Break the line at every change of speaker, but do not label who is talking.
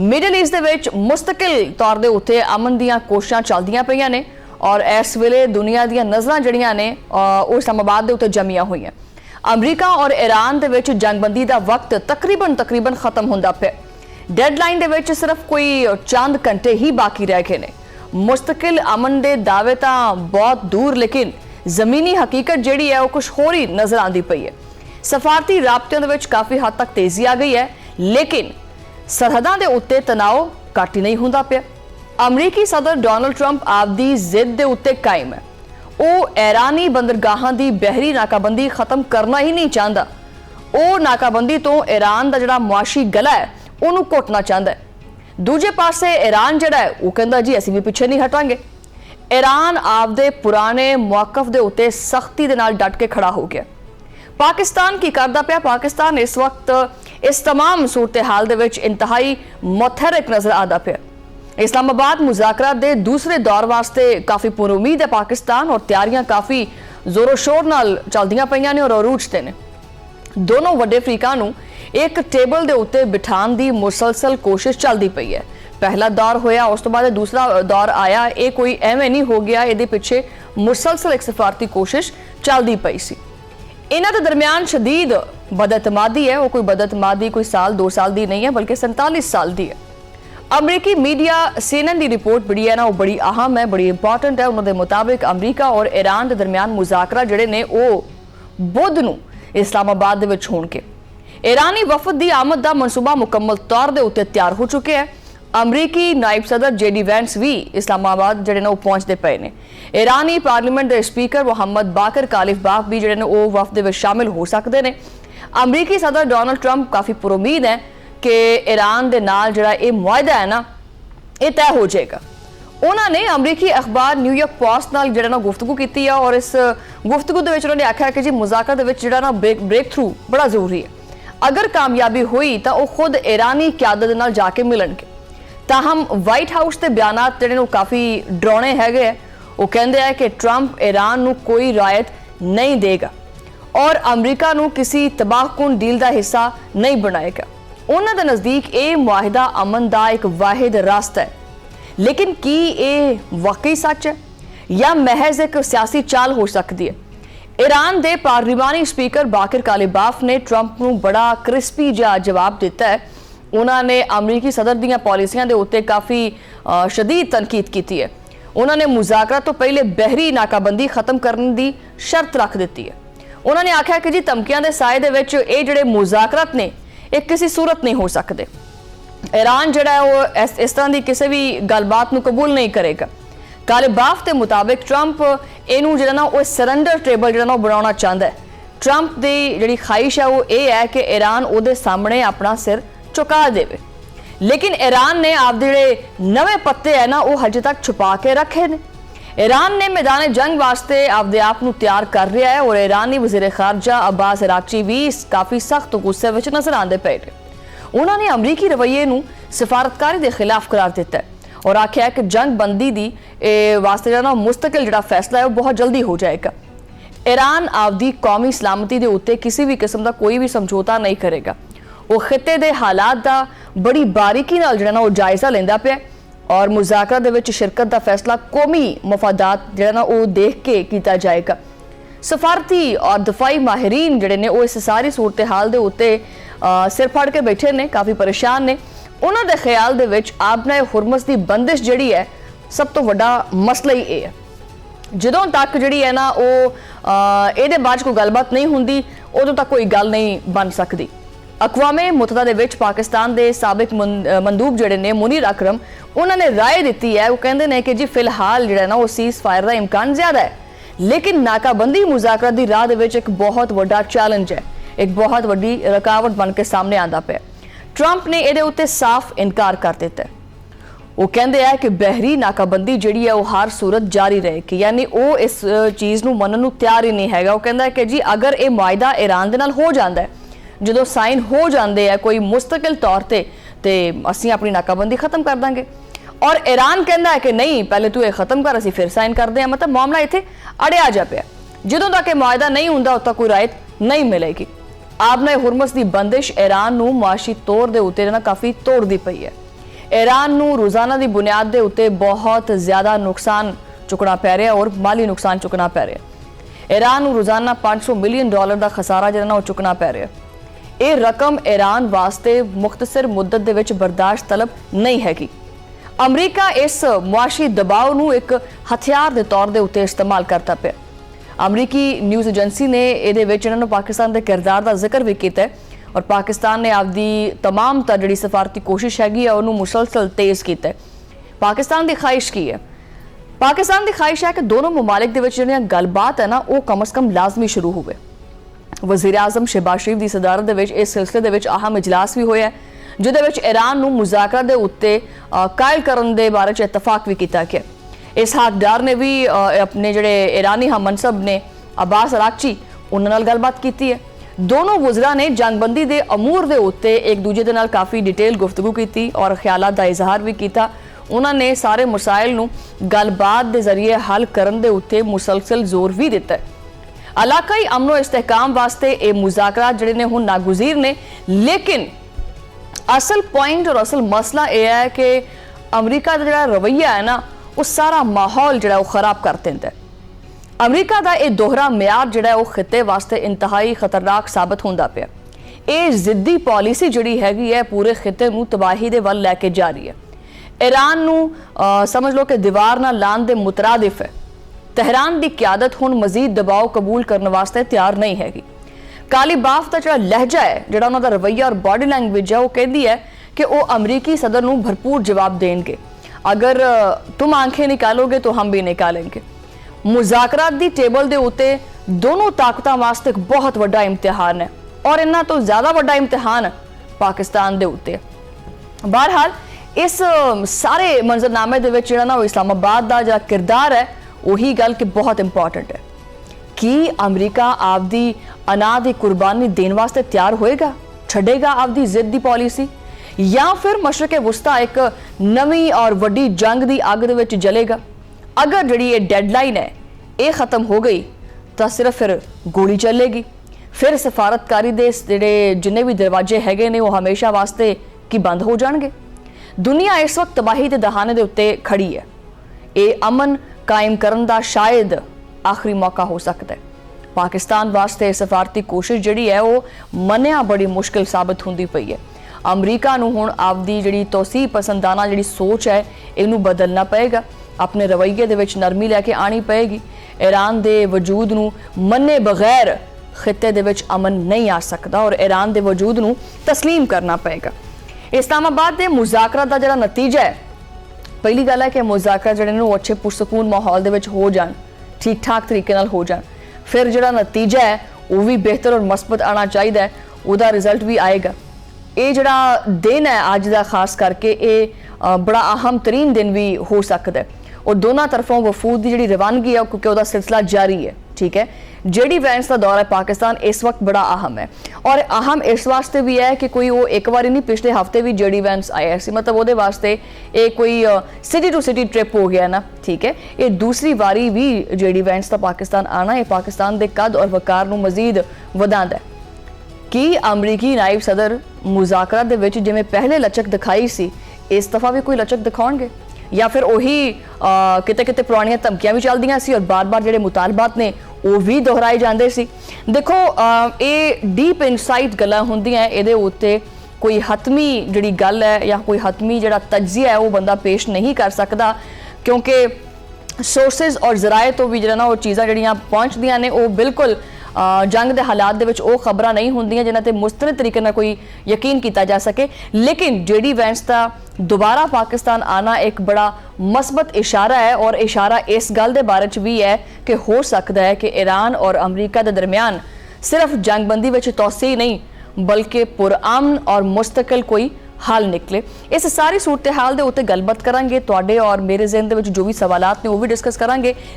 Middle east दे विच मुस्तकिल तौर दे उत्ते अमन दीयां कोशिशां चलदियां पईयां ने और इस वेले दुनिया दीयां नज़रां जड़ियां ने वो इस्लामाबाद दे उत्ते जमियां होईयां। अमरीका और ईरान दे विच जंगबंदी दा वक्त तकरीबन खत्म हुंदा पिया। डेडलाइन दे विच सिर्फ कोई चंद घंटे ही बाकी रह गए ने। मुस्तकिल अमन दे दावे तां बहुत दूर, लेकिन जमीनी हकीकत जिहड़ी है वो कुछ होर ही नजर आंदी पई है। सफारती राबतियां दे विच काफ़ी हद तक तेजी आ गई है, लेकिन सरहदां दे उत्ते तनाव घट ही नहीं हुंदा पिया। अमरीकी सदर डोनाल्ड ट्रंप आपदी जिद दे उत्ते कायम है। ਉਹ ईरानी बंदरगाहां दी बहरी नाकाबंदी खत्म करना ही नहीं चाहता। ਉਹ नाकाबंदी तो ईरान का जिहड़ा मुआशी गला है उन्होंने घुटना चाहता है। दूजे पासे ईरान जिहड़ा है वो कहता जी असीं भी पिछे नहीं हटांगे। ईरान आपदे पुराने मौकफ दे उत्ते सख्ती दे नाल डट के खड़ा हो गया। पाकिस्तान की करदा पिया? पाकिस्तान इस वक्त इस तमाम सूरत हाल दे विच इंतहाई मुतहरिक नजर आंदा पिया। इस्लामाबाद मुज़ाकरात दे दूसरे दौर वास्ते काफ़ी पुरुमीद है पाकिस्तान और तैयारियां काफ़ी जोरों शोर नाल चलदियां पईयां ने और अरूज ते ने। दोनों वड्डे अफ्रीका नूं एक टेबल दे उत्ते बिठाण दी मुसलसल कोशिश चलदी पई है। पहला दौर होया, उस तो बाद दूसरा दौर आया। ये कोई एवें नहीं हो गया, इहदे पिछे मुसलसल एक सफारती कोशिश चलदी पई सी। इन्हां दे दरमियान शदीद बदअतमादी है। वो कोई बदअतमादी कोई साल 2 साल दी नहीं है, बल्कि 47 साल दी है। अमरीकी मीडिया CNN की रिपोर्ट बड़ी है ना, वो बड़ी अहम है, बड़ी इंपॉर्टेंट है। उन्होंने मुताबिक अमरीका और ईरान के दरमियान मुज़ाकरा जिहड़े ने वो बुध नूं इस्लामाबाद दे विच होणगे। ईरानी वफद की आमद का मनसूबा मुकम्मल तौर के उत्ते तैयार हो चुके हैं। अमरीकी नायब सदर JD वैंस भी इस्लामाबाद जिहड़े ने वो पहुंचते पे ने। ईरानी पार्लीमेंट के स्पीकर मोहम्मद बाकर कालिफबाफ भी जिहड़े ने वो वफद दे विच शामिल हो सकते हैं। अमरीकी सदर डोनाल्ड ट्रंप काफ़ी पुरुमीद है कि ईरान दे नाल जिहड़ा ये मुआहदा है ना, ये तय हो जाएगा। उन्होंने अमरीकी अखबार न्यूयॉर्क पोस्ट नाल जिहड़ा ना गुफ्तगू की है और इस गुफ्तगू दे विच उन्होंने आख्या कि जी मुज़ाकरा दे विच जिहड़ा ना ब्रेक थ्रू बड़ा जरूरी है। अगर कामयाबी हुई तो वह खुद ईरानी क्यादत दे नाल जाके मिलणगे। ताहम वाइट हाउस के बयानात जिहड़े ने काफ़ी डरावने हैगे। वो कहते हैं कि ट्रंप ईरान नूं कोई रायत नहीं देगा और अमरीका नूं किसी तबाहकुन डील का हिस्सा नहीं बनाएगा। उन्हां दे नज़दीक ये मुआहिदा अमन का एक वाहिद रास्ता है। लेकिन की ये वाकई सच है या महज एक सियासी चाल हो सकती है? ईरान के पार्लिमानी स्पीकर बाकर कालिबाफ ने ट्रंप नूं बड़ा क्रिस्पी जिहा जवाब दिता है। उन्होंने अमरीकी सदर दीयां पॉलिसियां दे उत्ते काफ़ी शदीद तनकीद की है। उन्होंने मुज़ाकरा तो पहले बहरी नाकाबंदी खत्म करने की शर्त रख दी है। उन्होंने आख्या कि जी धमकियां दे साए दे विच ये जिहड़े मुज़ाकरात ने एक किसी सूरत नहीं हो सकते। ईरान जिहड़ा है वो इस तरह की किसी भी गलबात नूं कबूल नहीं करेगा। कालिबाफ के मुताबिक ट्रंप इनू जिहड़ा ना वो सरेंडर टेबल जिहड़ा ना बनाना चाहता है। ट्रंप की जिहड़ी ख्वाहिश है वो ये है कि ईरान उहदे सामने अपना सिर झुका देवे। लेकिन ईरान ने आप जिहड़े नवे पत्ते है ना वो हजे तक छुपा के रखे ने। ईरान ने मैदान जंग वास्ते आपदे आप नूं तैयार कर रहा है और ईरानी वज़ीर खारजा अब्बास अरागची भी काफ़ी सख्त गुस्से विच नजर आते पे ने। उन्होंने अमरीकी रवैये नूं सिफारतकारी के खिलाफ करार दिता है और आख्या कि जंग बंदी दी वास्ते जिहड़ा मुस्तकिल जिहड़ा फैसला है वो बहुत जल्दी हो जाएगा। ईरान आपदी कौमी सलामती के उत्ते किसी भी किस्म का कोई भी समझौता नहीं करेगा। वो खिते के हालात का बड़ी बारीकी नाल जिहड़ा वो जायजा लेंदा पिया और मुज़ाकरा दे विच शिरकत का फैसला कौमी मफादात जिहड़ा ना वो देख के किया जाएगा। सफारती और दफाई माहिरीन जिहड़े ने वो इस सारी सूरत हाल दे उत्ते सिर फड़ के बैठे ने, काफ़ी परेशान ने। उन्हां दे ख्याल दे विच आबना हुरमस की बंदिश जिहड़ी है सब तो वड्डा मसला ही है। जदों तक जिहड़ी है ना वो इहदे बारे कोई गलबात नहीं हुंदी उदों तक कोई गल नहीं बन सकती। अकवामे मुतहदा दे विच पाकिस्तान के साबिक मंदूब जिहड़े ने मुनीर अकरम उन्होंने राय दी है। वो कहते हैं कि जी फिलहाल जिहड़ा ना वो सीज़ फायर का इम्कान ज़्यादा है, लेकिन नाकाबंदी मुज़ाकरा की राह दे विच एक बहुत वड्डा चैलेंज है, एक बहुत वड्डी रुकावट बन के सामने आंदा पिया। ट्रंप ने इहदे उत्ते साफ इनकार कर दिता है। वो कहते हैं कि बहरी नाकाबंदी जिहड़ी है वो हर सूरत जारी रहेगी, यानी वो इस चीज़ नूं मनन नूं तैयार ही नहीं है। वो कहता है कि जी अगर ये मुआहिदा ईरान दे नाल हो जाता है, जो साइन हो जाते हैं कोई मुस्तकिल तौर पर, तो असीं अपनी नाकाबंदी खत्म कर देंगे। और ईरान कहता है कि नहीं पहले तू ये खत्म कर, असीं फिर साइन करते हैं। मतलब मामला इत्थे अड़िया जा पिया। जदों तक ये मुआहिदा नहीं हुंदा उद तक कोई रायत नहीं मिलेगी। आबना हुरमस की बंदिश ईरान नूं मुआशी तौर के उत्ते ना काफ़ी तोड़ती पई है। ईरान ਨੂੰ ਰੋਜ਼ਾਨਾ ਦੀ ਬੁਨਿਆਦ ਦੇ ਉੱਤੇ ਬਹੁਤ ਜ਼ਿਆਦਾ ਨੁਕਸਾਨ ਚੁੱਕਣਾ ਪੈ ਰਿਹਾ ਔਰ ਮਾਲੀ ਨੁਕਸਾਨ ਚੁੱਕਣਾ ਪੈ ਰਿਹਾ। ईरान ਨੂੰ ਰੋਜ਼ਾਨਾ $500 ਮਿਲੀਅਨ ਦਾ ਖਸਾਰਾ ਜਿਹੜਾ ਨਾ ਉਹ ਚੁੱਕਣਾ ਪੈ ਰਿਹਾ। ਇਹ ਰਕਮ ईरान ਵਾਸਤੇ ਮੁਖਤਸਰ ਮੁੱਦਤ ਦੇ ਵਿੱਚ ਬਰਦਾਸ਼ਤ ਤਲਬ ਨਹੀਂ ਹੈਗੀ। ਅਮਰੀਕਾ ਇਸ ਮੁਆਸ਼ੀ ਦਬਾਅ ਨੂੰ ਇੱਕ ਹਥਿਆਰ ਦੇ ਤੌਰ ਦੇ ਉੱਤੇ ਇਸਤੇਮਾਲ ਕਰਦਾ ਪਿਆ। ਅਮਰੀਕੀ ਨਿਊਜ਼ ਏਜੰਸੀ ਨੇ ਇਹਦੇ ਵਿੱਚ ਇਹਨਾਂ ਨੂੰ ਪਾਕਿਸਤਾਨ ਦੇ ਕਿਰਦਾਰ ਦਾ ਜ਼ਿਕਰ ਵੀ ਕੀਤਾ ਔਰ ਪਾਕਿਸਤਾਨ ਨੇ ਆਪਦੀ तमाम ਤਾਂ ਜਿਹੜੀ ਸਫਾਰਤੀ ਕੋਸ਼ਿਸ਼ ਹੈਗੀ ਆ ਉਹਨੂੰ ਮੁਸਲਸਲ ਤੇਜ਼ ਕੀਤਾ। ਪਾਕਿਸਤਾਨ ਦੀ ਖਾਹਿਸ਼ ਕੀ ਹੈ? ਪਾਕਿਸਤਾਨ ਦੀ ਖਾਹਿਸ਼ ਹੈ ਕਿ ਦੋਨੋਂ ਮਮਾਲਿਕ ਦੇ ਵਿੱਚ ਜਿਹੜੀਆਂ ਗੱਲਬਾਤ ਹੈ ਨਾ ਉਹ ਕਮ ਅਜ਼ ਕਮ ਲਾਜ਼ਮੀ ਸ਼ੁਰੂ ਹੋਵੇ। ਵਜ਼ੀਰ ਆਜ਼ਮ ਸ਼ਹਿਬਾਜ਼ ਸ਼ਰੀਫ ਦੀ ਸਦਾਰਤ ਦੇ ਵਿੱਚ ਇਸ ਸਿਲਸਿਲੇ ਦੇ ਵਿੱਚ ਅਹਿਮ ਇਜਲਾਸ ਵੀ ਹੋਇਆ ਜਿਹਦੇ ਵਿੱਚ ईरान ਨੂੰ ਮੁਜ਼ਾਕਰਾ ਦੇ ਉੱਤੇ ਕਾਇਲ ਕਰਨ ਦੇ ਬਾਰੇ 'ਚ ਇਤਫਾਕ ਵੀ ਕੀਤਾ ਗਿਆ। इसहाक डार ने भी अपने ਜਿਹੜੇ ईरानी हम मनसब ने अब्बास अरागची ਉਹਨਾਂ ਨਾਲ ਗੱਲਬਾਤ ਕੀਤੀ ਹੈ। ਦੋਨੋਂ ਵਜ਼ਰਾ ਨੇ ਜੰਗਬੰਦੀ ਦੇ ਅਮੂਰ ਦੇ ਉੱਤੇ ਇੱਕ ਦੂਜੇ ਦੇ ਨਾਲ ਕਾਫੀ ਡਿਟੇਲ ਗੁਫ਼ਤਗੂ ਕੀਤੀ ਔਰ ਖਿਆਲਾਤ ਦਾ ਇਜ਼ਹਾਰ ਵੀ ਕੀਤਾ। ਉਹਨਾਂ ਨੇ ਸਾਰੇ ਮਸਾਇਲ ਨੂੰ ਗੱਲਬਾਤ ਦੇ ਜ਼ਰੀਏ ਹੱਲ ਕਰਨ ਦੇ ਉੱਤੇ ਮੁਸਲਸਲ ਜ਼ੋਰ ਵੀ ਦਿੱਤਾ ਹੈ। ਇਲਾਕਾਈ ਅਮਨ ਇਸਤਹਿਕਾਮ ਵਾਸਤੇ ਇਹ ਮੁਜ਼ਾਕਰਾਤ ਜਿਹੜੇ ਨੇ ਹੁਣ ਨਾਗੁਜ਼ੀਰ ਨੇ, ਲੇਕਿਨ ਅਸਲ ਪੁਆਇੰਟ ਔਰ ਅਸਲ ਮਸਲਾ ਇਹ ਹੈ ਕਿ ਅਮਰੀਕਾ ਦਾ ਜਿਹੜਾ ਰਵੱਈਆ ਹੈ ਨਾ ਉਹ ਸਾਰਾ ਮਾਹੌਲ ਜਿਹੜਾ ਉਹ ਖਰਾਬ ਕਰ ਦਿੰਦਾ ਹੈ। ਅਮਰੀਕਾ ਦਾ ਇਹ ਦੋਹਰਾ ਮਿਆਰ ਜਿਹੜਾ ਉਹ ਖਿੱਤੇ ਵਾਸਤੇ ਇੰਤਹਾਈ ਖਤਰਨਾਕ ਸਾਬਤ ਹੁੰਦਾ ਪਿਆ। ਇਹ ਜ਼ਿੱਦੀ ਪਾਲਿਸੀ ਜਿਹੜੀ ਹੈਗੀ ਹੈ ਪੂਰੇ ਖਿੱਤੇ ਨੂੰ ਤਬਾਹੀ ਦੇ ਵੱਲ ਲੈ ਕੇ ਜਾ ਰਹੀ ਹੈ। ईरान ਨੂੰ ਸਮਝ ਲਓ ਕਿ ਦੀਵਾਰ ਨਾਲ ਲਾਉਣ ਦੇ ਮੁਤਰਾਦਿਫ ਹੈ। ਤਹਿਰਾਨ ਦੀ ਕਿਆਦਤ ਹੁਣ ਮਜ਼ੀਦ ਦਬਾਅ ਕਬੂਲ ਕਰਨ ਵਾਸਤੇ ਤਿਆਰ ਨਹੀਂ ਹੈਗੀ। ਕਾਲੀਬਾਫ ਦਾ ਜਿਹੜਾ ਲਹਿਜਾ ਹੈ, ਜਿਹੜਾ ਉਹਨਾਂ ਦਾ ਰਵੱਈਆ ਔਰ ਬਾਡੀ ਲੈਂਗੁਏਜ ਹੈ, ਉਹ ਕਹਿੰਦੀ ਹੈ ਕਿ ਉਹ ਅਮਰੀਕੀ ਸਦਰ ਨੂੰ ਭਰਪੂਰ ਜਵਾਬ ਦੇਣਗੇ। अगर तुम आंखें निकालोगे तो हम भी निकालेंगे। मुज़ाकरात दी टेबल दे उत्ते दोनों ताकतां वास्ते एक बहुत वड्डा इम्तिहान है और इन्ना तो ज़्यादा वड्डा इम्तिहान पाकिस्तान दे उत्ते। बहरहाल इस सारे मंजरनामे दे विच जिहड़ा ना इस्लामाबाद दा जिहड़ा किरदार है वही गल कि बहुत इंपॉर्टेंट है कि अमरीका आपदी अना दी कुर्बानी देने वास्ते तैयार होएगा, छड़ेगा आपदी जिद दी पॉलिसी, या फिर मशरक़ वुस्ता एक नवी और वड्डी जंग की अग दे विच जलेगा। अगर जिहड़ी ये डेडलाइन है ये खत्म हो गई तो सिर्फ फिर गोली चलेगी, फिर सफारतकारी दे जिहड़े जिन्ने भी दरवाजे हैगे ने वो हमेशा वास्ते की बंद हो जाएंगे। दुनिया इस वक्त तबाही के दहाने के उत्ते खड़ी है। ये अमन कायम करन दा शायद आखिरी मौका हो सकता है। पाकिस्तान वास्ते सफारती कोशिश जिहड़ी है वो मनिया बड़ी मुश्किल साबित होंदी पई है। अमरीका नूं हुण आपदी जिहड़ी तौसीह पसंदाना जिहड़ी सोच है इहनूं बदलना पएगा, अपने रवैये दे विच नरमी लैके आनी पएगी। ईरान दे वजूद नूं मन्ने बगैर खित्ते दे विच अमन नहीं आ सकदा और ईरान दे वजूद नूं तस्लीम करना पएगा। इस्लामाबाद दे मुज़ाकरा दा जिहड़ा नतीजा है, पहली गल है कि मुज़ाकरा जिहड़े ने अच्छे पुरसकून माहौल दे विच हो जाण, ठीक ठाक तरीके नाल हो जाण। फिर जिहड़ा नतीजा है वो भी बेहतर और मस्बत आना चाहिए, उहदा रिजल्ट भी आएगा। ਇਹ ਜਿਹੜਾ ਦਿਨ ਹੈ ਅੱਜ ਦਾ ਖਾਸ ਕਰਕੇ ਇਹ ਬੜਾ ਅਹਿਮ ਤਰੀਨ ਦਿਨ ਵੀ ਹੋ ਸਕਦਾ ਹੈ और दोनों तरफों वफूद की जी रवानगी है क्योंकि वह सिलसिला जारी है। ठीक है, जेडी वैंस का दौरा पाकिस्तान इस वक्त बड़ा अहम है और अहम इस वास्ते भी है कि कोई वो एक बार नहीं पिछले हफ्ते भी जेडी वैंस आया सी, मतलब वो वास्ते एक कोई सिटी टू सिटी ट्रिप हो गया ना। ठीक है, ये दूसरी बारी भी जेडी वैंस का पाकिस्तान आना है पाकिस्तान के कद और वकार को मजीद वधांदा है कि अमरीकी नायब सदर मुज़ाकरा दे विच जिवें पहले लचक दिखाई सी इस दफ़ा भी कोई लचक दिखाउणगे या फिर उही किते किते पुरानियां धमकियां भी चलदियां सी और बार बार जिहड़े मुतालबात ने वो भी दोहराए जांदे सी। देखो ये डीप इनसाइट गल्लां हुंदियां, इहदे उत्ते कोई हतमी जिहड़ी गल है या कोई हतमी जिहड़ा तज्जिया है वो बंदा पेश नहीं कर सकदा क्योंकि सोर्सेज और जराए तो भी जिहड़ा ना वो चीज़ां जिहड़ियां पहुंचदियां ने वो बिल्कुल जंग के हालात दे विच वो खबरां नहीं होंदियां जिन्हां ते मुस्तनद तरीके नाल कोई यकीन किया जा सके। लेकिन जेडी वैंस का दोबारा पाकिस्तान आना एक बड़ा मस्बत इशारा है और इशारा इस गल दे बारे च भी है कि हो सकता है कि ईरान और अमरीका के दरमियान सिर्फ जंगबंदी विच तौसीह नहीं बल्कि पुरअमन और मुस्तकिल कोई हल निकले। इस सारी सूरत हाल के उत्ते गलबात करांगे, तुहाडे और मेरे ज़हन दे विच जो भी सवालात ने वो भी डिस्कस करांगे।